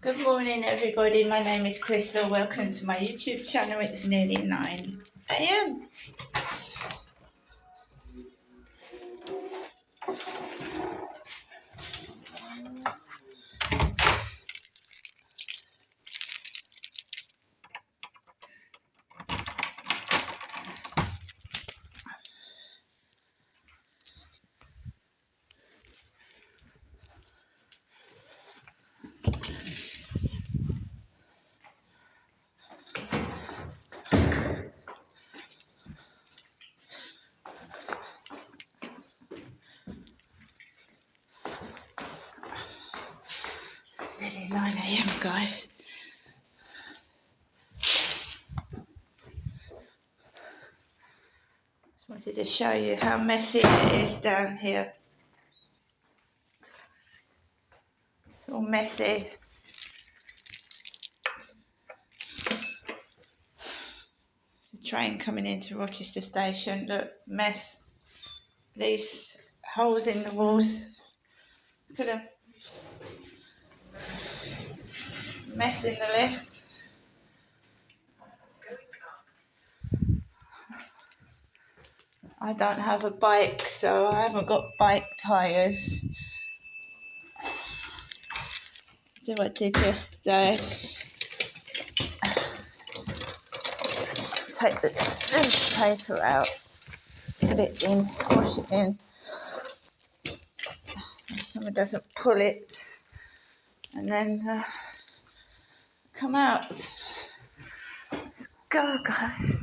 Good morning, everybody. My name is Crystal. Welcome to my YouTube channel. It's nearly 9 a.m. Nearly 9 a.m., guys. Just wanted to show you how messy it is down here. It's all messy. There's a train coming into Rochester Station. Look, mess. These holes in the walls. Look at them. Mess in the lift. I don't have a bike, so I haven't got bike tyres. Do what I did yesterday. Take the paper out, put it in, squash it in. If someone doesn't pull it, and then come out. Let's go, guys.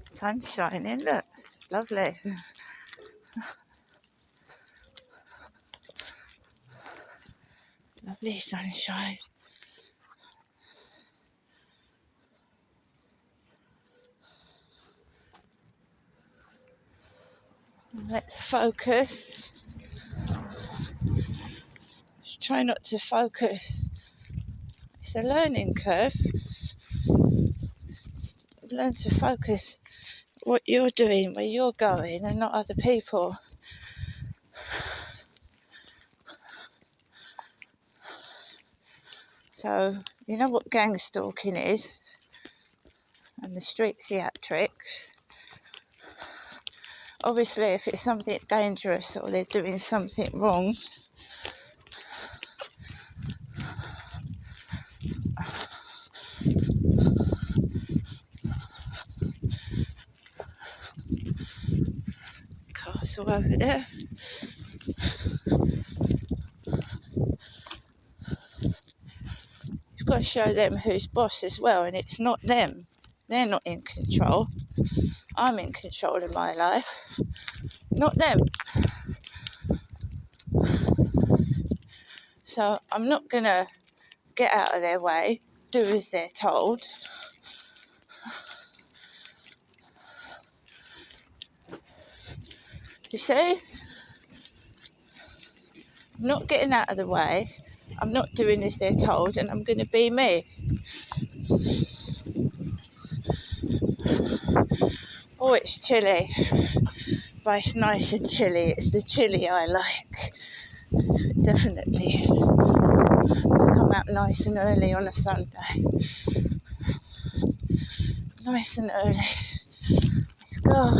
Sun's shining, look, it's lovely. Lovely sunshine. Let's focus. Just try not to focus. It's a learning curve. Just learn to focus what you're doing, where you're going, and not other people. So, you know what gang stalking is, and the street theatrics. Obviously, if it's something dangerous or they're doing something wrong, castle over there. You've got to show them who's boss as well, and it's not them. They're not in control. I'm in control of my life, not them. So I'm not going to get out of their way, do as they're told. You see? I'm not getting out of the way. I'm not doing as they're told, and I'm going to be me. Oh, it's chilly. But it's nice and chilly. It's the chilly I like. It definitely is. I come out nice and early on a Sunday. Nice and early. Let's go.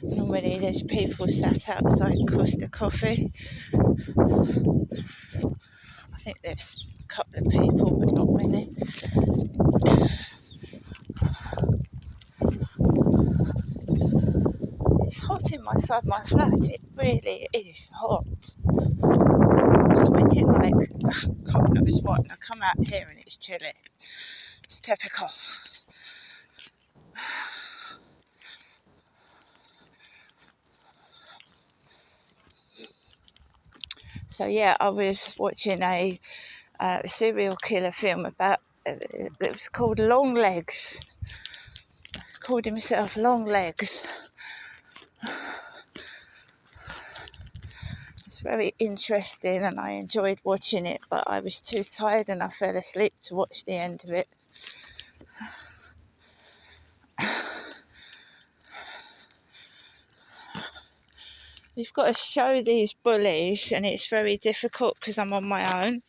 Normally there's people sat outside Costa Coffee. I think there's a couple of people, but not many. It's hot inside my flat. It really is hot. So I'm sweating like God knows what, and I come out here and it's chilly. It's typical. So yeah, I was watching a serial killer film about. It was called Long Legs. Called himself Long Legs. It's very interesting, and I enjoyed watching it, but I was too tired and I fell asleep to watch the end of it. You've got to show these bullies, and it's very difficult because I'm on my own.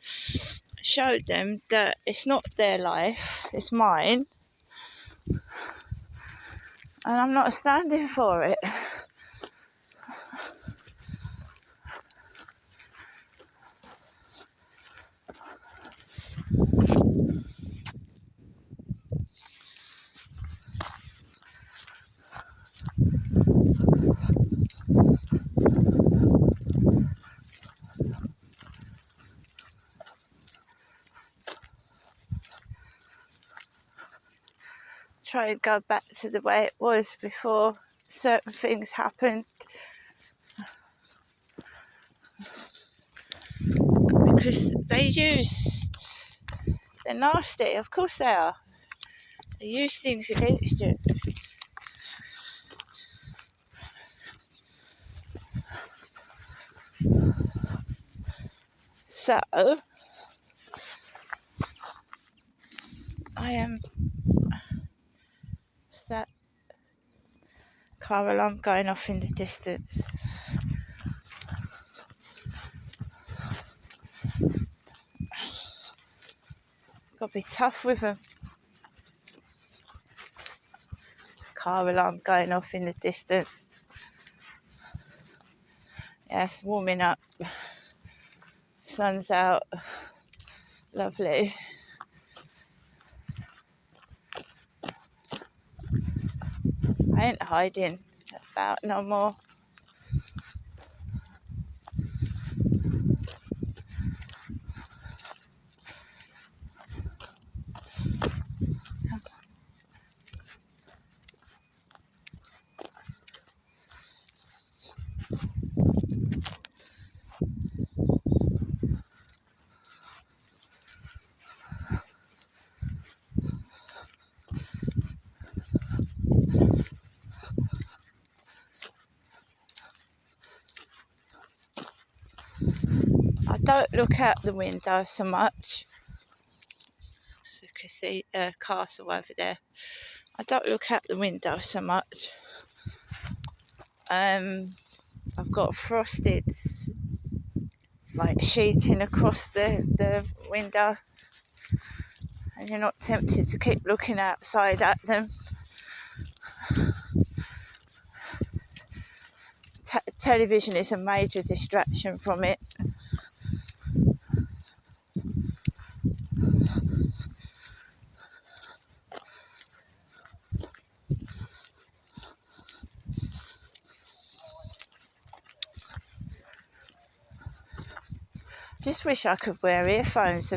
Show them that it's not their life, it's mine, and I'm not standing for it. Try and go back to the way it was before certain things happened, because they're nasty, of course they are. They use things against you. So I am. What's that car alarm going off in the distance? Got to be tough with them. There's a car alarm going off in the distance. Yeah, it's warming up. Sun's out. Lovely. I ain't hiding about no more. I don't look out the window so much. So you can see a castle over there. I don't look out the window so much. I've got frosted sheeting across the window, and you're not tempted to keep looking outside at them. Television is a major distraction from it. Just wish I could wear earphones,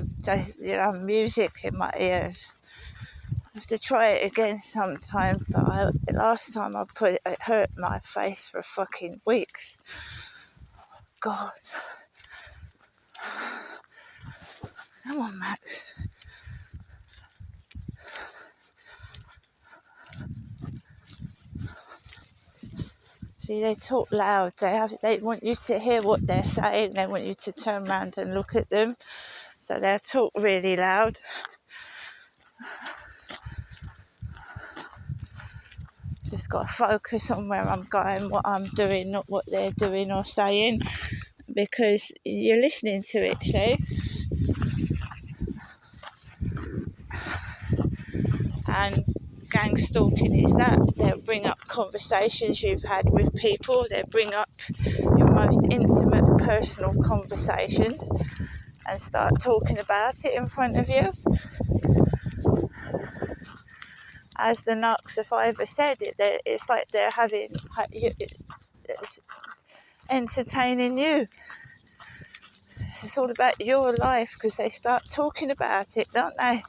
music in my ears. I have to try it again sometime, but last time I put it, it hurt my face for fucking weeks. God. Come on, Max. See, they talk loud. They want you to hear what they're saying. They want you to turn around and look at them. So they'll talk really loud. Just got to focus on where I'm going, what I'm doing, not what they're doing or saying, because you're listening to it, see? And gang stalking is that. They'll bring up conversations you've had with people. They'll bring up your most intimate, personal conversations and start talking about it in front of you. As the Nux have ever said it, it's like they're it's entertaining you. It's all about your life because they start talking about it, don't they?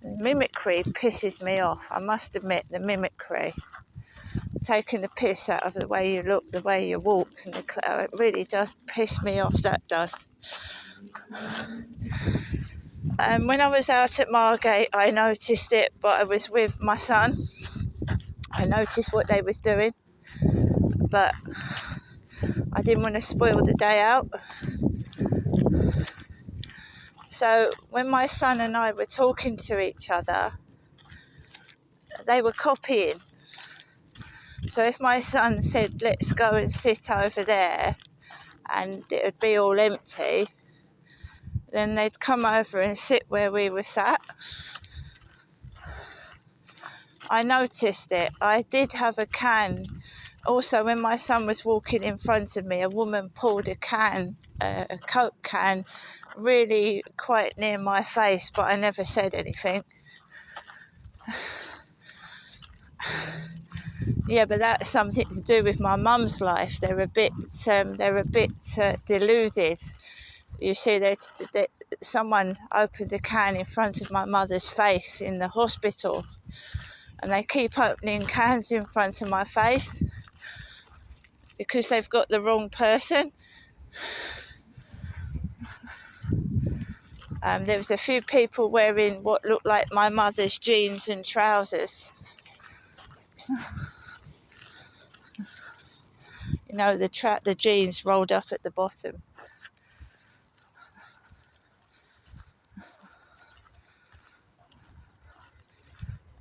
The mimicry pisses me off. I must admit, the mimicry. taking the piss out of the way you look, the way you walk, and it really does piss me off, that does. When I was out at Margate, I noticed it, but I was with my son. I noticed what they was doing, but I didn't want to spoil the day out. So when my son and I were talking to each other, they were copying. So if my son said, let's go and sit over there, and it would be all empty, then they'd come over and sit where we were sat. I noticed it. I did have a can. Also, when my son was walking in front of me, a woman pulled a can, a Coke can, really quite near my face, but I never said anything. Yeah, but that's something to do with my mum's life. They're a bit deluded. You see, someone opened a can in front of my mother's face in the hospital, and they keep opening cans in front of my face because they've got the wrong person. There was a few people wearing what looked like my mother's jeans and trousers. You know, the jeans rolled up at the bottom.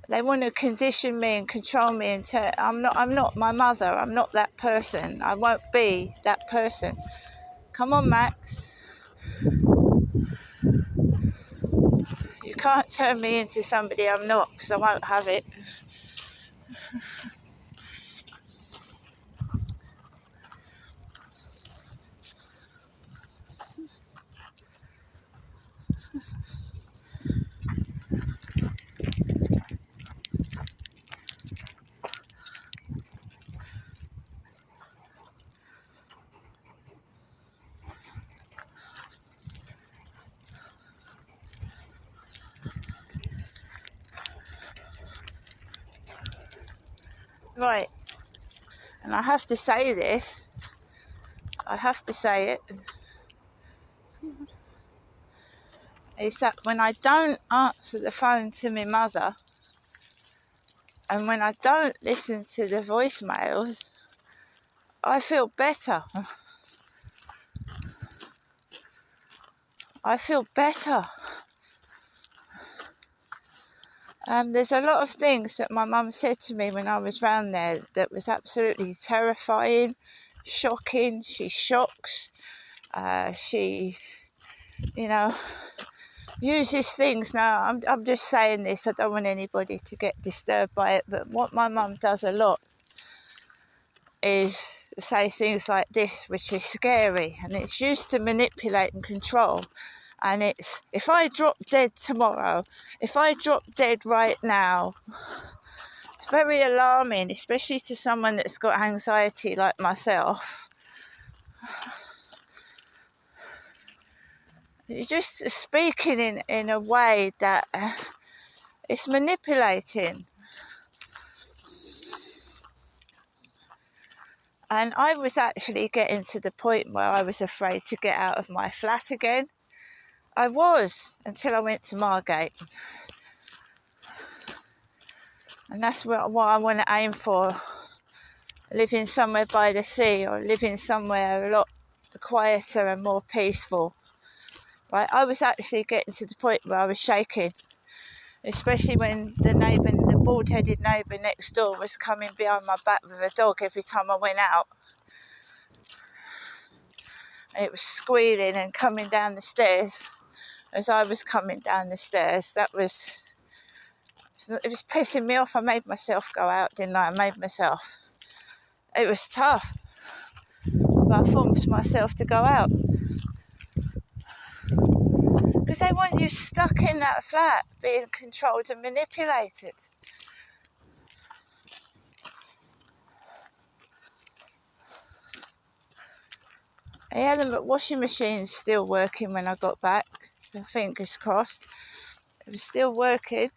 They want to condition me and control me, and I'm not my mother. I'm not that person. I won't be that person. Come on, Max. You can't turn me into somebody I'm not, because I won't have it. Right. And I have to say this. I have to say it. Is that when I don't answer the phone to my mother, and when I don't listen to the voicemails, I feel better. I feel better. There's a lot of things that my mum said to me when I was round there that was absolutely terrifying, shocking. She shocks. She, uses things. Now, I'm just saying this. I don't want anybody to get disturbed by it. But what my mum does a lot is say things like this, which is scary, and it's used to manipulate and control. And it's, if I drop dead tomorrow, if I drop dead right now, it's very alarming, especially to someone that's got anxiety like myself. You're just speaking in a way that it's manipulating. And I was actually getting to the point where I was afraid to get out of my flat again. I was, until I went to Margate. And that's what I want to aim for. Living somewhere by the sea, or living somewhere a lot quieter and more peaceful. Right? I was actually getting to the point where I was shaking, especially when the bald-headed neighbour next door was coming behind my back with a dog every time I went out. And it was squealing and coming down the stairs as I was coming down the stairs. It was pissing me off. I made myself go out, didn't I? It was tough, but I forced myself to go out. Because they want you stuck in that flat, being controlled and manipulated. Yeah, the washing machine's still working when I got back. Fingers crossed. It was still working.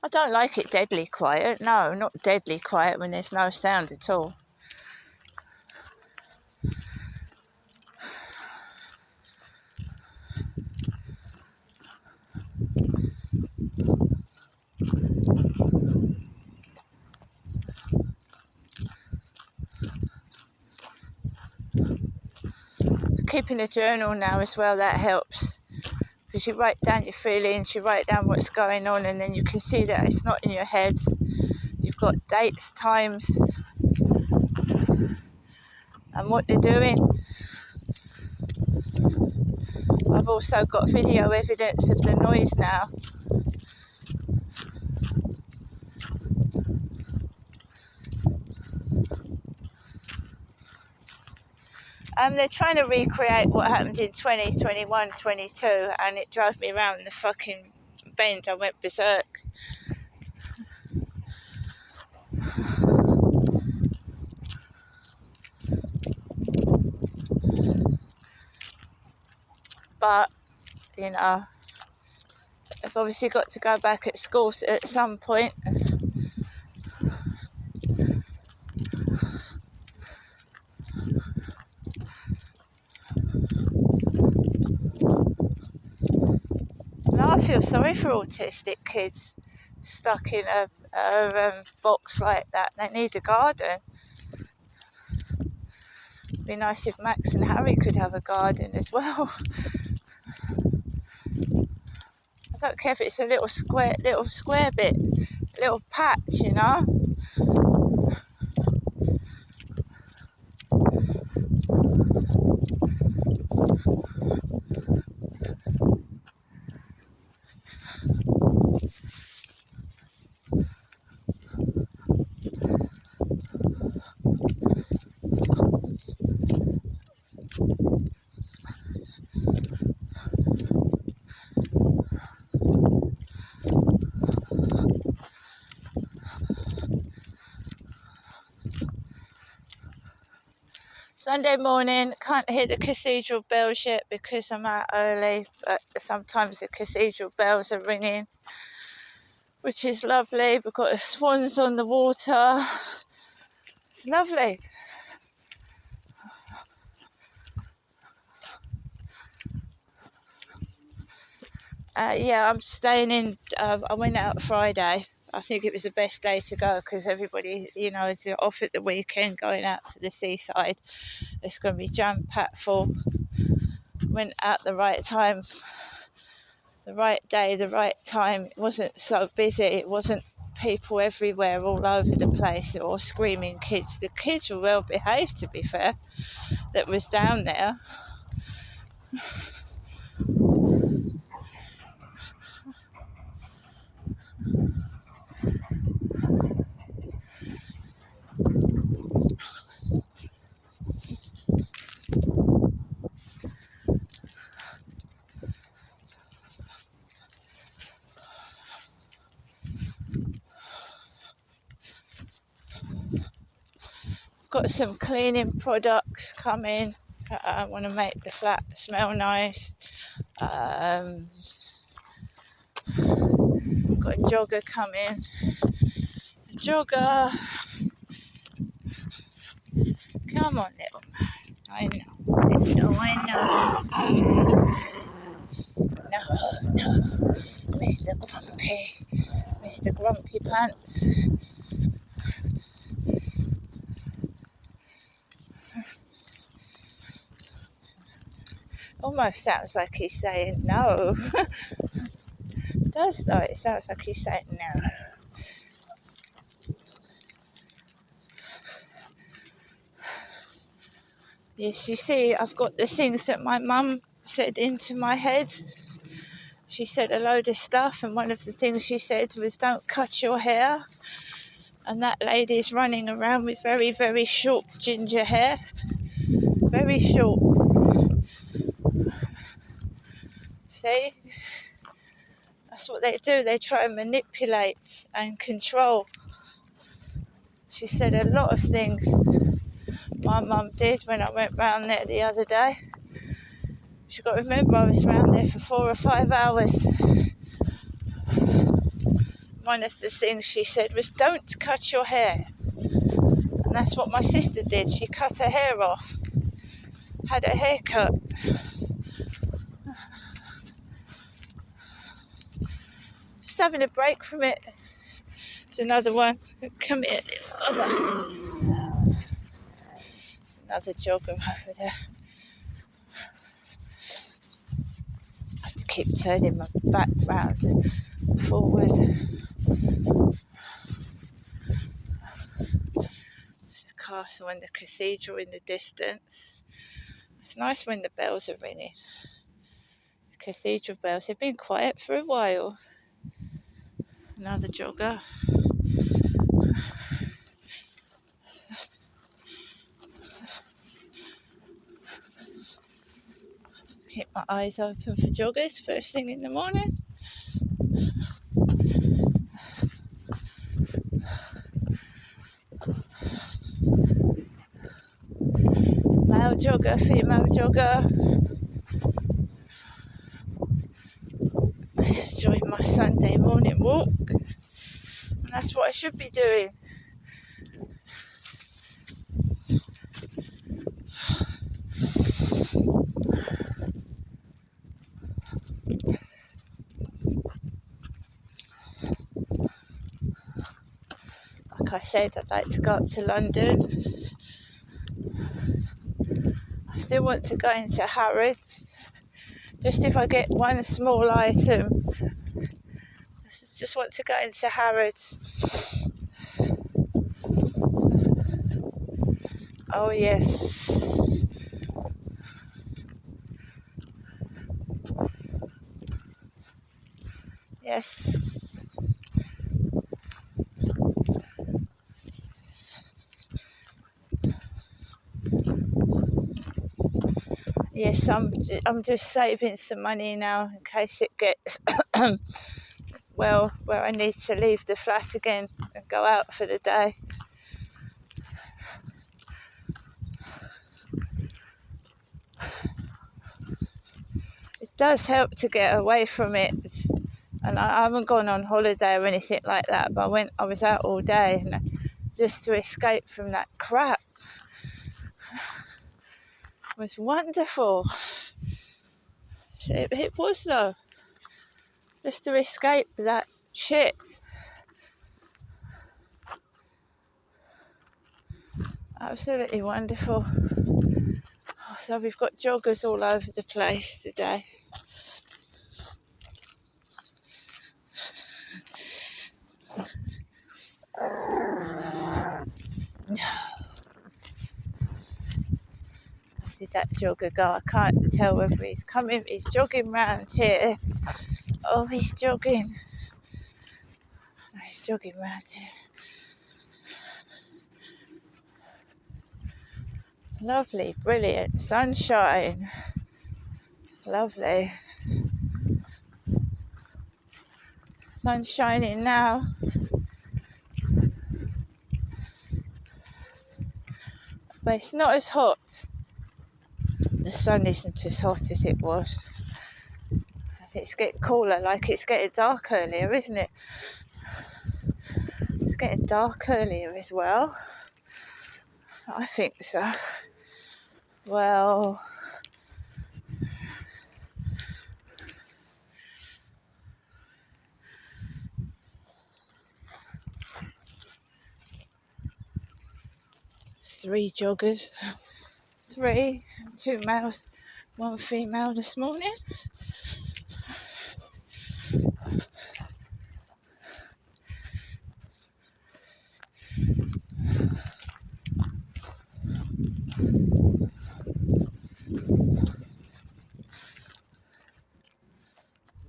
I don't like it deadly quiet. No, not deadly quiet when there's no sound at all. Keeping a journal now as well, that helps. Because you write down your feelings, you write down what's going on, and then you can see that it's not in your head. You've got dates, times, and what they're doing. I've also got video evidence of the noise now. They're trying to recreate what happened in 2021, 22, and it drove me around the fucking bend. I went berserk. But, you know, I've obviously got to go back at school at some point. And I feel sorry for autistic kids stuck in a box like that. They need a garden. It'd be nice if Max and Harry could have a garden as well. I don't care if it's a little square bit, a little patch, you know. Sunday morning, can't hear the cathedral bells yet because I'm out early, but sometimes the cathedral bells are ringing, which is lovely. We've got the swans on the water. It's lovely. I'm staying in. I went out Friday. I think it was the best day to go because everybody, you know, is off at the weekend going out to the seaside. It's going to be jam-packed full. Went out the right time, the right day, the right time. It wasn't so busy. It wasn't people everywhere all over the place or screaming kids. The kids were well behaved, to be fair, that was down there. Got some cleaning products coming. I want to make the flat smell nice. Got a jogger coming. Jogger. Come on, little man. I know. No. Mr. Grumpy Pants. Almost sounds like he's saying no. It does though, it sounds like he's saying no. Yes, you see, I've got the things that my mum said into my head. She said a load of stuff, and one of the things she said was, don't cut your hair. And that lady's running around with very, very short ginger hair. Very short. See? That's what they do. They try and manipulate and control. She said a lot of things. My mum did when I went round there the other day. You've got to remember I was round there for 4 or 5 hours. one of the things she said was, don't cut your hair. And that's what my sister did. She cut her hair off, had her hair cut. Just having a break from it. There's another one. Come here. There's another jogger over there. I have to keep turning my back round and forward. There's the castle and the cathedral in the distance. It's nice when the bells are ringing. The cathedral bells have been quiet for a while. Another jogger. Keep my eyes open for joggers first thing in the morning. Male jogger, female jogger. Enjoying my Sunday morning walk. And that's what I should be doing. Like I said, I'd like to go up to London. I still want to go into Harrods. Just if I get one small item. I just want to go into Harrods. Oh yes. Yes. Yes, I'm just saving some money now in case it gets well where I need to leave the flat again and go out for the day. It does help to get away from it, and I haven't gone on holiday or anything like that, but I was out all day and just to escape from that crap. It was wonderful. It was though, just to escape that shit. Absolutely wonderful. So we've got joggers all over the place today. Did that jogger go? I can't tell whether he's coming. He's jogging round here. Oh, he's jogging. He's jogging round here. Lovely, brilliant sunshine. Lovely. Sun's shining now. But it's not as hot. The sun isn't as hot as it was. It's getting cooler, like it's getting dark earlier, isn't it? It's getting dark earlier as well. I think so. Well, three joggers. 2 males, 1 female this morning.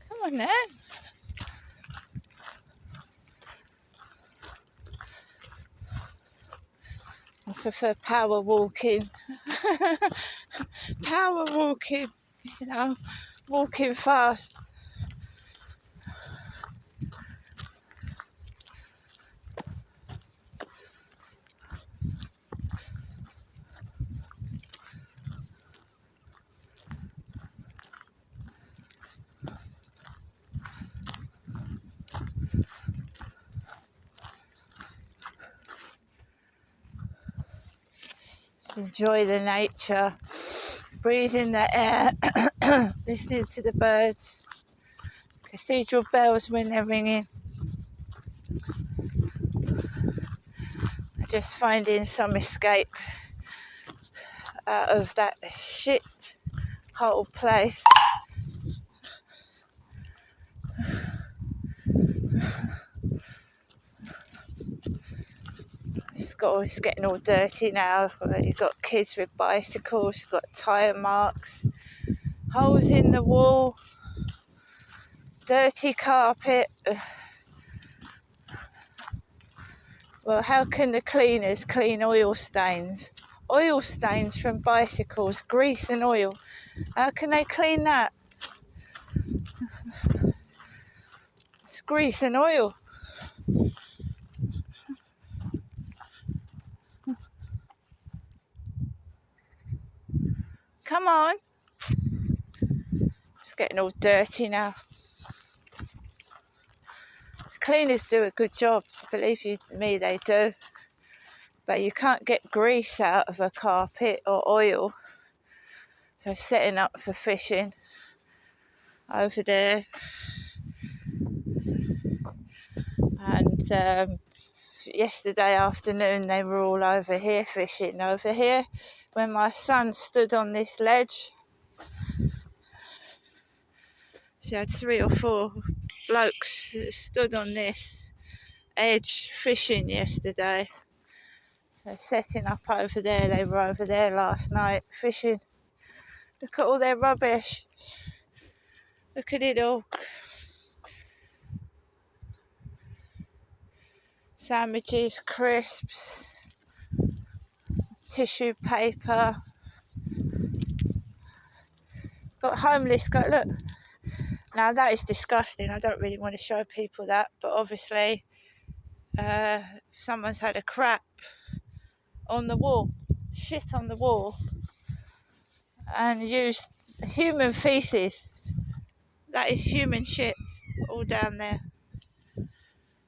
Come on then. I prefer power walking. Power walking, walking fast. enjoy the nature, breathing the air, listening to the birds, cathedral bells when they're ringing. Just finding some escape out of that shit whole place. It's getting all dirty now. You've got kids with bicycles, you've got tyre marks, holes in the wall, dirty carpet. Well, how can the cleaners clean oil stains? Oil stains from bicycles, grease and oil. How can they clean that? It's grease and oil. Come on. It's getting all dirty now. Cleaners do a good job, believe you me, they do. But you can't get grease out of a carpet or oil. So setting up for fishing over there. And yesterday afternoon they were all over here fishing over here. When my son stood on this ledge, she had 3 or 4 blokes that stood on this edge fishing yesterday. They're setting up over there. They were over there last night fishing. Look at all their rubbish. Look at it all. Sandwiches, crisps, tissue paper. Got homeless, look. Now that is disgusting. I don't really want to show people that, but obviously someone's had a crap on the wall, shit on the wall, and used human feces. That is human shit all down there.